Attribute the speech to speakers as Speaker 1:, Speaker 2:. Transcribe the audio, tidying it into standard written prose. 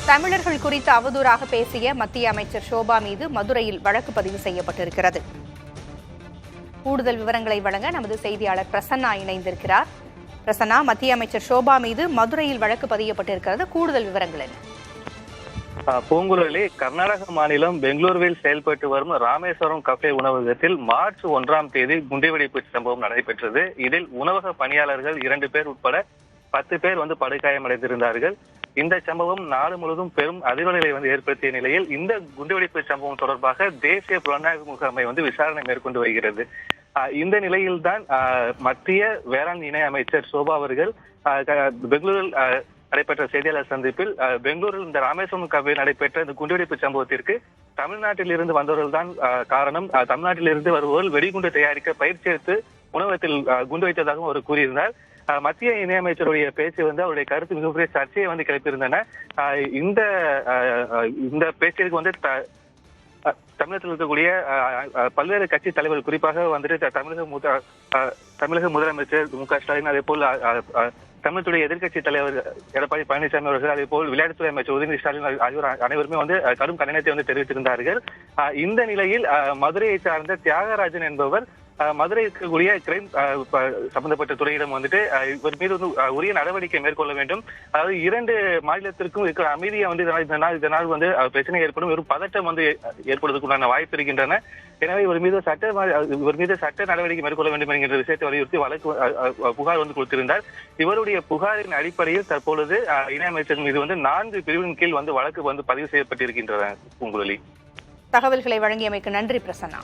Speaker 1: தமிழர்கள் குறித்து அவதூறாக பேசிய மத்திய அமைச்சர் ஷோபா மீது மதுரையில் வழக்கு பதிவு செய்யப்பட்டிருக்கிறது. கூடுதல் விவரங்களை வழங்க நமது செய்தியாளர் பிரசன்னா இணைந்திருக்கிறார். பிரசன்னா, மத்திய அமைச்சர் ஷோபா மீது மதுரையில் வழக்கு பதியப்பட்டிருக்கிறது. கூடுதல் விவரங்கள் என்ன?
Speaker 2: பூங்குழலி, கர்நாடக மாநிலம் பெங்களூருவில் செயல்பட்டு வரும் ராமேஸ்வரம் கஃபே உணவகத்தில் மார்ச் 1ஆம் தேதி குண்டுவெடிப்பு சம்பவம் நடைபெற்றது. இதில் உணவக பணியாளர்கள் 2 பேர் உட்பட 10 பேர் படுகாயமடைந்திருந்தார்கள். இந்த சம்பவம் நாடு முழுவதும் பெரும் அதிர்வலைகளை ஏற்படுத்திய நிலையில் இந்த குண்டுவெடிப்பு சம்பவம் தொடர்பாக தேசிய புலனாய்வு முகமை விசாரணை மேற்கொண்டு வருகிறது. இந்த நிலையில்தான் மத்திய வேளாண் இணை அமைச்சர் ஷோபா அவர்கள் பெங்களூரில் நடைபெற்ற செய்தியாளர் சந்திப்பில் பெங்களூரில் இந்த ராமேஸ்வரம் கஃபேயில் நடைபெற்ற இந்த குண்டுவெடிப்பு சம்பவத்திற்கு தமிழ்நாட்டில் இருந்து வந்தவர்கள் தான் காரணம். தமிழ்நாட்டில் இருந்து வருபவர்கள் வெடிகுண்டு தயாரிக்க பயிற்சி எடுத்து உணவகத்தில் குண்டு வைத்ததாகவும் அவர் கூறியிருந்தார். மத்திய இணையமைச்சருடைய பேச்சு அவருடைய கருத்து மிகப்பெரிய சர்ச்சையை கிளப்பியிருந்தன. இந்த பேச்சிற்கு தமிழகத்தில் இருக்கக்கூடிய பல்வேறு கட்சி தலைவர்கள், குறிப்பாக தமிழக முதலமைச்சர் மு.க. ஸ்டாலின், அதே போல் தமிழகத்துடைய எதிர்க்கட்சி தலைவர் எடப்பாடி பழனிசாமி அவர்கள், அதே போல் விளையாட்டுத்துறை அமைச்சர் உதயநிதி ஸ்டாலின் ஆகியோர் அனைவருமே கடும் கண்டனத்தை தெரிவித்திருந்தார்கள். இந்த நிலையில் மதுரையை சார்ந்த தியாகராஜன் என்பவர் மதுரை இருக்கக்கூடிய கிரைம் சம்பந்தப்பட்ட துறையிடம் இவர் மீது உரிய நடவடிக்கை மேற்கொள்ள வேண்டும். அதாவது 2 மாநிலத்திற்கும் இருக்கிற அமைதியை இதனால் பிரச்சனை ஏற்படும், ஒரு பதட்டம் ஏற்படுவதற்குண்டான வாய்ப்பு இருக்கின்றன. எனவே இவர் மீது சட்ட நடவடிக்கை மேற்கொள்ள வேண்டும் என்கிற விஷயத்தை வலியுறுத்தி புகார் கொடுத்திருந்தார். இவருடைய புகாரின் அடிப்படையில் தற்பொழுது இணையமைச்சர் மீது 4 பிரிவின் கீழ் வழக்கு பதிவு செய்யப்பட்டிருக்கின்றன. பூங்குழலி,
Speaker 1: தகவல்களை வழங்கியமைக்கு நன்றி பிரசன்னா.